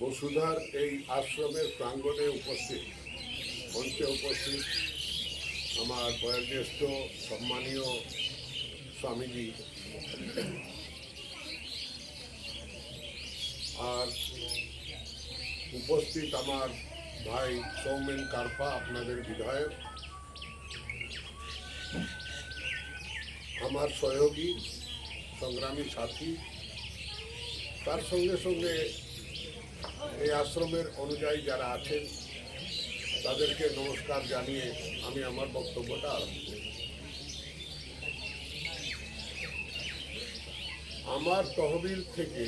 বসুধার এই আশ্রমের প্রাঙ্গণে উপস্থিত, মঞ্চে উপস্থিত আমার বয়োজ্যেষ্ঠ সম্মানীয় স্বামীজি আর উপস্থিত আমার ভাই সৌমেন কারপা, আপনাদের বিধায়ক, আমার সহযোগী সংগ্রামী সাথী, তার সঙ্গে সঙ্গে এই আশ্রমের অনুযায়ী যারা আছেন তাদেরকে নমস্কার জানিয়ে আমি আমার বক্তব্যটা আরম্ভ করি। আমার তহবিল থেকে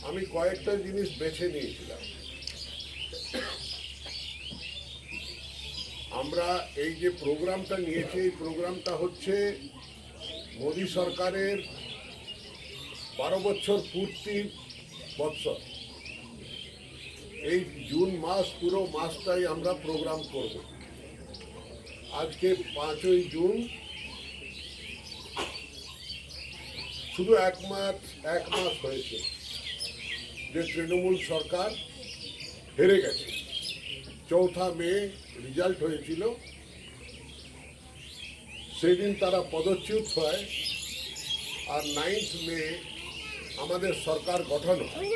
আমি কয়েকটা জিনিস বেছে নিয়েছিলাম। আমরা এই যে প্রোগ্রামটা নিয়েছি, এই প্রোগ্রামটা হচ্ছে মোদী সরকারের 12 বছর পূর্তির বৎসর। এই জুন মাস, পুরো মাসটাই আমরা প্রোগ্রাম করব। আজকে 5ই জুন, শুধু এক মাস হয়েছে যে তৃণমূল সরকার হেরে গেছে। 4 মে রেজাল্ট হয়েছিল, সেদিন তারা পদচ্যুত হয়, আর 9 মে আমাদের সরকার গঠন হয়।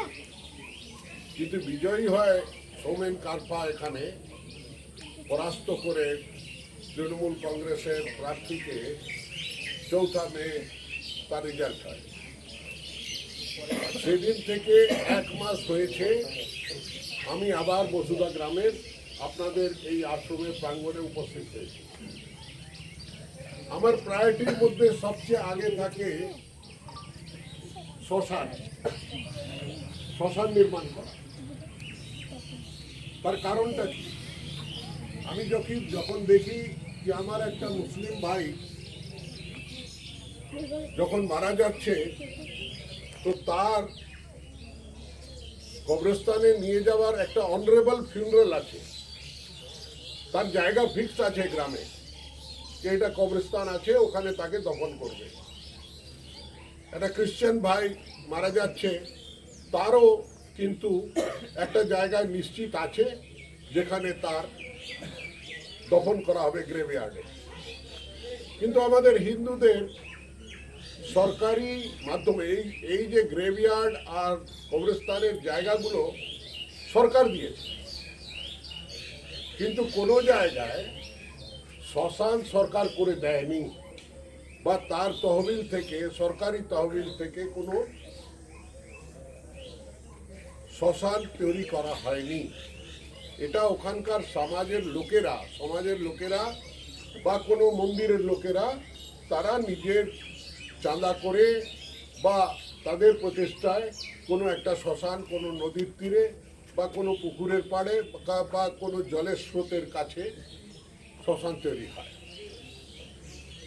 কিন্তু বিজয়ী হয় সৌমেন কারপা এখানে পরাস্ত করে তৃণমূল কংগ্রেসের প্রার্থীকে। 4 মে তার রেজাল্ট হয়। সেদিন থেকে 1 মাস হয়েছে আমি আবার বসুধা গ্রামের আপনাদের এই আশ্রমের প্রাঙ্গণে উপস্থিত হয়েছি। আমার প্রায়োরিটির মধ্যে সবচেয়ে আগে থাকে শ্মশান নির্মাণ করা। তার কারণটা কি? আমি যখন দেখি যে আমার একটা মুসলিম ভাই যখন মারা যাচ্ছে, তো তার কবরস্থানে নিয়ে যাওয়ার একটা অনারেবল ফিউনারাল আছে, তার জায়গা ফিক্সড আছে গ্রামে, যে এটা কবরস্থান আছে, ওখানে তাকে দফন করবে। একটা খ্রিস্টান ভাই মারা যাচ্ছে, তারও কিন্তু একটা জায়গায় নিশ্চিত আছে যেখানে তার দফন করা হবে, গ্রেভইয়ার্ডে। কিন্তু আমাদের হিন্দুদের সরকারি মাধ্যমে এই যে গ্রেভইয়ার্ড আর কবরস্থানের জায়গাগুলো সরকার দিয়েছে, কিন্তু কোনো জায়গায় শ্মশান সরকার করে দেয়নি, বা তার তহবিল থেকে, সরকারি তহবিল থেকে কোনো শ্মশান তৈরি করা হয়নি। এটা ওখানকার সমাজের লোকেরা বা কোনো মন্দিরের লোকেরা তারা নিজের চাঁদা করে বা তাদের প্রচেষ্টায় কোনো একটা শ্মশান কোনো নদীর তীরে বা কোনো পুকুরের পাড়ে বা কোনো জলের স্রোতের কাছে শ্মশান তৈরি হয়।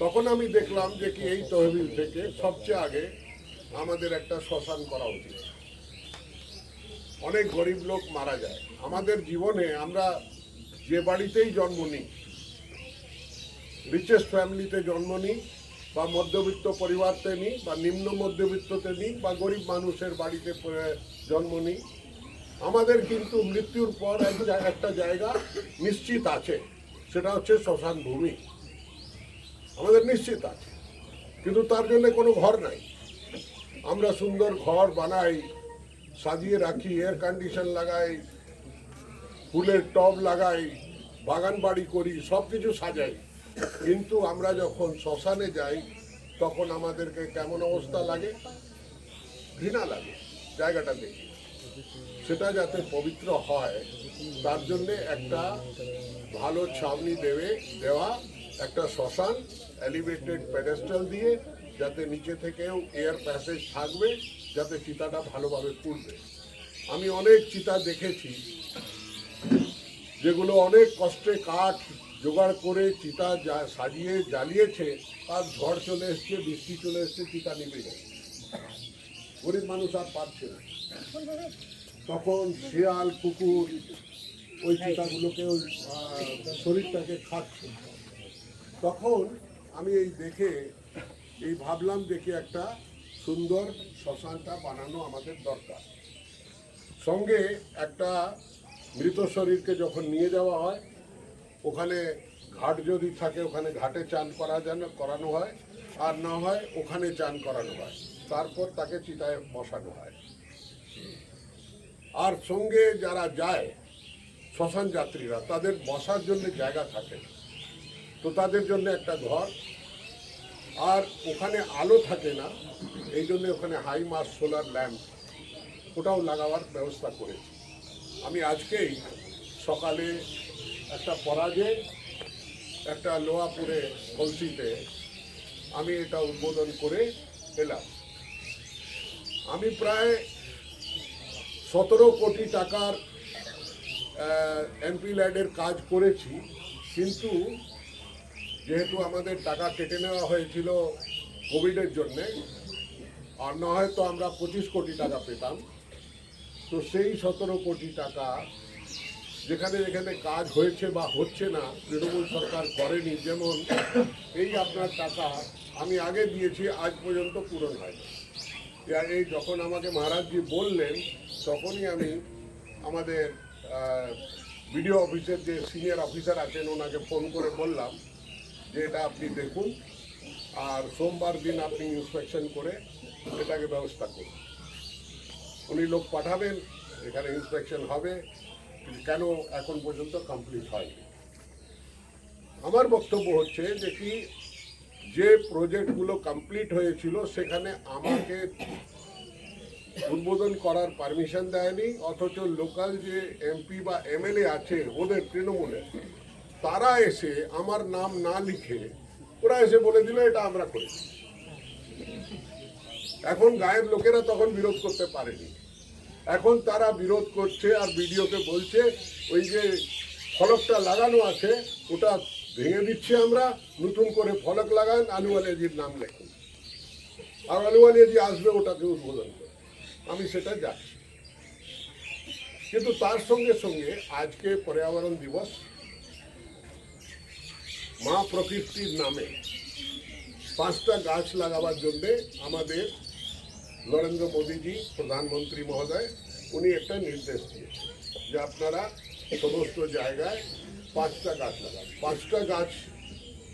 তখন আমি দেখলাম যে কি এই তহবিল থেকে সবচেয়ে আগে আমাদের একটা শ্মশান করা উচিত। অনেক গরিব লোক মারা যায় আমাদের জীবনে। আমরা যে বাড়িতেই জন্ম নিই, রিচেস্ট ফ্যামিলিতে জন্ম নিই, বা মধ্যবিত্ত পরিবারতে নিই, বা নিম্ন মধ্যবিত্ততে নিই, বা গরিব মানুষের বাড়িতে জন্ম নিই, আমাদের কিন্তু মৃত্যুর পর একটা জায়গা নিশ্চিত আছে, সেটা হচ্ছে শ্মশান ভূমি। আমাদের নিশ্চিত আছে, কিন্তু তার জন্য কোনো ঘর নাই। আমরা সুন্দর ঘর বানাই, সাজিয়ে রাখি, এয়ার কন্ডিশন লাগাই, ফুলের টব লাগাই, বাগান বাড়ি করি, সব কিছু সাজাই, কিন্তু আমরা যখন শ্মশানে যাই তখন আমাদেরকে কেমন অবস্থা লাগে? ঘৃণা লাগে জায়গাটা দেখে। সেটা যাতে পবিত্র হয় তার জন্যে একটা ভালো ছাউনি দেওয়া একটা শ্মশান, এলিভেটেড প্যাডেস্টাল দিয়ে, যাতে নিচে থেকেও এয়ার প্যাসেজ থাকবে, যাতে চিতাটা ভালোভাবে পুড়বে। আমি অনেক চিতা দেখেছি যেগুলো অনেক কষ্টে কাঠ জোগাড় করে চিতা সাজিয়ে জ্বালিয়েছে, আর ঝড় চলে এসছে, বৃষ্টি চলে এসছে, চিতা নিভে যায়, গরিব মানুষ আর পারছে না। তখন শিয়াল কুকুর ওই চিতাগুলোকে শরীরটাকে খাচ্ছে। তখন আমি এই ভাবলাম দেখি একটা সুন্দর শ্মশানটা বানানো আমাদের দরকার। সঙ্গে একটা মৃত শরীরকে যখন নিয়ে যাওয়া হয়, ওখানে ঘাট যদি থাকে ওখানে ঘাটে চান করানো হয়, আর না হয় ওখানে চান করানো হয়, তারপর তাকে চিতায় বসানো হয়। আর সঙ্গে যারা যায় শ্মশান যাত্রীরা, তাদের বসার জন্য জায়গা থাকে, তো তাদের জন্য একটা ঘর, আর ওখানে আলো থাকে না, এই জন্য ওখানে হাই মাস সোলার ল্যাম্প ওটাও লাগাবার ব্যবস্থা করেছি। আমি আজকেই সকালে একটা পরাজে একটা লোহাপুরে কলসিতে আমি এটা উদ্বোধন করে এলাম। আমি প্রায় 17 কোটি টাকার এমপি ল্যাডের কাজ করেছি, কিন্তু যেহেতু আমাদের টাকা কেটে নেওয়া হয়েছিল কোভিডের জন্যে, আর না হয়তো আমরা 25 কোটি টাকা পেতাম, তো সেই 17 কোটি টাকা যেখানে যেখানে কাজ হয়েছে বা হচ্ছে না, তৃণমূল সরকার করেনি, যেমন এই আপনার টাকা আমি আগে দিয়েছি, আজ পর্যন্ত পূরণ হয়নি। এই যখন আমাকে মহারাজজি বললেন, তখনই আমি আমাদের বিডিও অফিসের যে সিনিয়র অফিসার আছেন ওনাকে ফোন করে বললাম যে এটা আপনি দেখুন, আর সোমবার দিন আপনি ইন্সপেকশন করে এটাকে ব্যবস্থা করুন। উনি লোক পাঠাবেন, এখানে ইন্সপেকশন হবে, কেন এখন পর্যন্ত কমপ্লিট হয়নি। আমার বক্তব্য হচ্ছে যে কি, যে প্রজেক্টগুলো কমপ্লিট হয়েছিল সেখানে আমাকে উদ্বোধন করার পারমিশন দেয়নি, অথচ লোকাল যে এমপি বা এমএলএ আছে ওদের তৃণমূলের, তারা এসে আমার নাম না লিখে ওরা এসে বলে দিল এটা আমরা করেছি। এখন গায়ের লোকেরা তখন বিরোধ করতে পারেনি, এখন তারা বিরোধ করছে আর বিডিওকে বলছে ওই যে ফলকটা লাগানো আছে ওটা ভেঙে দিচ্ছি আমরা, নতুন করে ফলক লাগান, আলুওয়ালিয়াজির নাম লেখুন, আর আলুওয়ালিয়াজি আসবে ওটাকে উদ্বোধন করে। আমি সেটা যাচ্ছি, কিন্তু তার সঙ্গে সঙ্গে আজকে পর্যাবরণ দিবস, মা প্রকৃতির নামে 5টা গাছ লাগাবার জন্যে আমাদের নরেন্দ্র মোদীজি প্রধানমন্ত্রী মহোদয় উনি একটা নির্দেশ দিয়েছেন যে আপনারা সমস্ত জায়গায় 5টা গাছ লাগান। 5টা গাছ,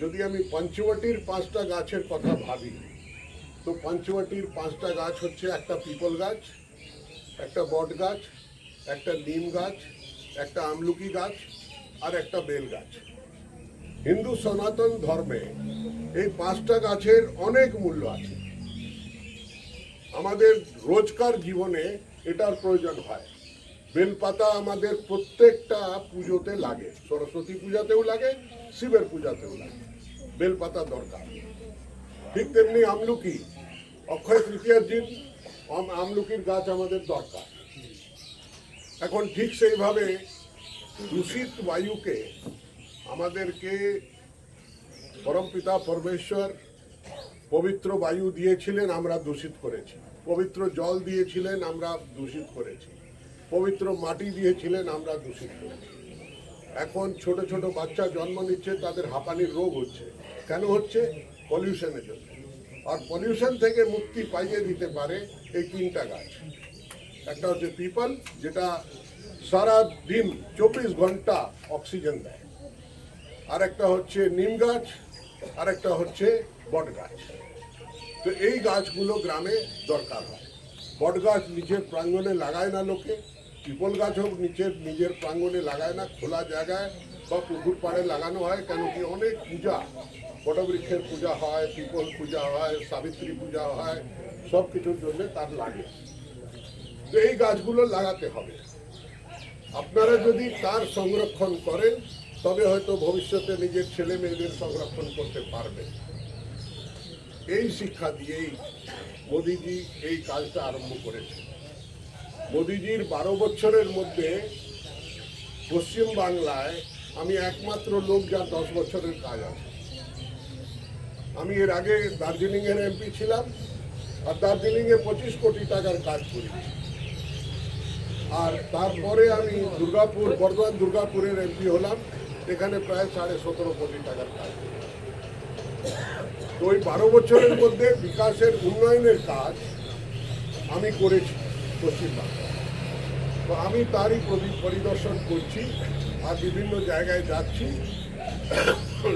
যদি আমি পঞ্চবটির 5টা গাছের কথা ভাবি, তো পঞ্চবটির 5টা গাছ হচ্ছে একটা পিপল গাছ, একটা বট গাছ, একটা নিম গাছ, একটা আমলকি গাছ, আর একটা বেল গাছ। হিন্দু সনাতন ধর্মে এই 5টা গাছের অনেক মূল্য আছে। আমাদের রোজকার জীবনে এটার প্রয়োজন হয়। বেলপাতা আমাদের প্রত্যেকটা পুজোতে লাগে, সরস্বতী পূজাতেও লাগে, শিবের পূজাতেও লাগে, বেলপাতা দরকার। ঠিক তেমনি আমলকি, অক্ষয় তৃতীয়ার দিন আমলকির গাছ আমাদের দরকার। এখন ঠিক সেইভাবে দূষিত বায়ুকে আমাদেরকে পরমপিতা পরমেশ্বর পবিত্র বায়ু দিয়েছিলেন, আমরা দূষিত করেছি। পবিত্র জল দিয়েছিলেন, আমরা দূষিত করেছি। পবিত্র মাটি দিয়েছিলেন, আমরা দূষিত করেছি। এখন ছোট ছোট বাচ্চা জন্ম নিচ্ছে, তাদের হাঁপানির রোগ হচ্ছে। কেন হচ্ছে? পলিউশনের জন্য। আর পলিউশন থেকে মুক্তি পাইয়ে দিতে পারে এই 3টা গাছ। একটা হচ্ছে পিপল, যেটা সারা দিন 24 ঘন্টা অক্সিজেন দেয়, আর একটা হচ্ছে নিম গাছ, আর একটা হচ্ছে বট গাছ। তো এই গাছগুলো গ্রামে দরকার হয়। বট গাছ নিচের প্রাঙ্গণে লাগায় না লোকে, পিপল গাছ হোক নিজের প্রাঙ্গণে লাগায় না, খোলা জায়গায় বা পুকুর পাড়ে লাগানো হয়। কেন কি অনেক পূজা, বটবৃক্ষের পূজা হয়, পিপল পূজা হয়, সাবিত্রী পূজা হয়, সব কিছুর জন্য তার লাগে। তো এই গাছগুলো লাগাতে হবে। আপনারা যদি তার সংরক্ষণ করেন, তবে হয়তো ভবিষ্যতে নিজের ছেলে মেয়েদের সংরক্ষণ করতে পারবেন। এই শিক্ষা দিয়েই মোদিজি এই কাজটা আরম্ভ করেছে। মোদিজির 12 বছরের মধ্যে পশ্চিম বাংলায় আমি একমাত্র লোক যার 10 বছরের কাজ আছে। আমি এর আগে দার্জিলিংয়ের এমপি ছিলাম, আর দার্জিলিংয়ে 25 কোটি টাকার কাজ করেছি। আর তারপরে আমি বর্ধমান দুর্গাপুরের এমপি হলাম, এখানে প্রায় 17.5 কোটি টাকার কাজ। তো ওই 12 বছরের মধ্যে বিকাশের উন্নয়নের কাজ আমি করেছি পশ্চিমবাংলায়। তো আমি তারই পরিদর্শন করছি আর বিভিন্ন জায়গায় যাচ্ছি,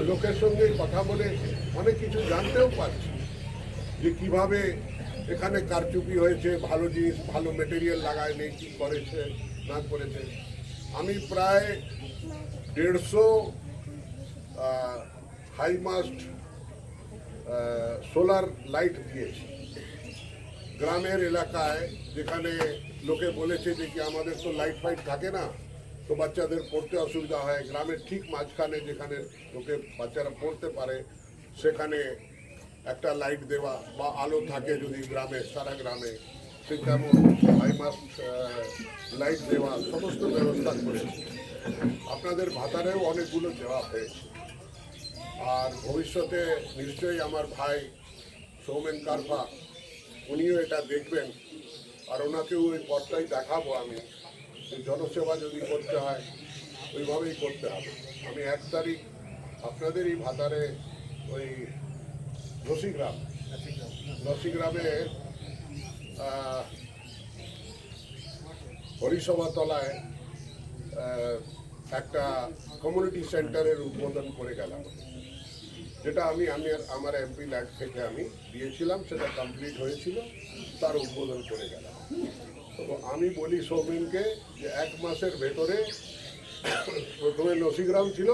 লোকের সঙ্গে কথা বলে অনেক কিছু জানতেও পারছি যে কিভাবে এখানে কারচুপি হয়েছে, ভালো জিনিস ভালো মেটেরিয়াল লাগায় নেই, কি করেছে না করেছে। আমি প্রায় 150 হাইমাস্ট সোলার লাইট দিয়েছি গ্রামের এলাকায়, যেখানে লোকে বলেছে যে কি আমাদের তো লাইট ফাইট থাকে না, তো বাচ্চাদের পড়তে অসুবিধা হয়। গ্রামের ঠিক মাঝখানে যেখানে লোকে বাচ্চারা পড়তে পারে সেখানে একটা লাইট দেওয়া বা আলো থাকে যদি গ্রামে, সারা গ্রামে, সে তেমন হাইমাস্ট লাইট দেওয়া সমস্ত ব্যবস্থা করেছে। আপনাদের ভাতারেও অনেকগুলো দেওয়া হয়েছে। আর ভবিষ্যতে নিশ্চয়ই আমার ভাই সৌমেন কারফা উনিও এটা দেখবেন, আর ওনাকেও ওই পথটাই দেখাবো আমি, জনসেবা যদি করতে হয় ওইভাবেই করতে হবে। আমি 1 তারিখ আপনাদের এই ভাতারে ওই রসিগ্রামে হরিসভা তলায় একটা কমিউনিটি সেন্টারের উদ্বোধন করে গেলাম, যেটা আমি আমার এমপি ল্যান্ড থেকে আমি দিয়েছিলাম, সেটা কমপ্লিট হয়েছিল, তার উদ্বোধন করে গেলাম। তো আমি বলি সৌমেনকে যে 1 মাসের ভেতরে, প্রথমে নসিগ্রাম ছিল,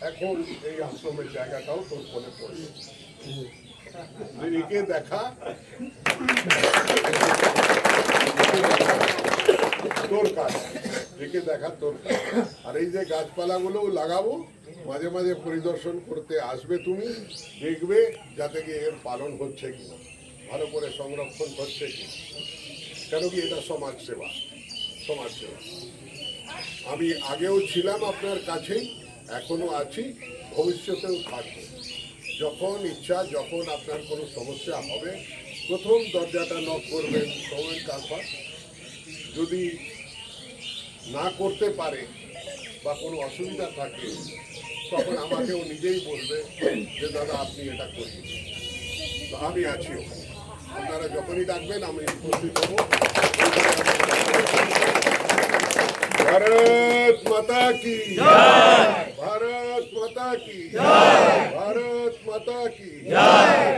এখন এই আশ্রমের জায়গাটাও তোর মনে পড়বে, একে দেখা তোর কাজ, একে দেখা তোর কাজ। আর এই যে গাছপালাগুলোও লাগাবো, মাঝে মাঝে পরিদর্শন করতে আসবে, তুমি দেখবে যাতে কি এর পালন হচ্ছে কিনা, ভালো করে সংরক্ষণ হচ্ছে কিনা, কেন কি এটা সমাজসেবা। আমি আগেও ছিলাম আপনার কাছেই, এখনো আছি, ভবিষ্যতেও থাকবো। যখন ইচ্ছা, যখন আপনার কোনো সমস্যা হবে, প্রথম দরজাটা নক করবেন সৌমেন কারফা। যদি না করতে পারে বা কোনো অসুবিধা থাকে, তখন আমাকেও নিজেই বলবে যে দাদা আপনি এটা করুন, তো আমি আছি ওখানে। আপনারা যখনই ডাকবেন আমি উপস্থিত হব। ভারত মাতা কি জয়, ভারত মাতা কি জয়, ভারত মাতা কি জয়।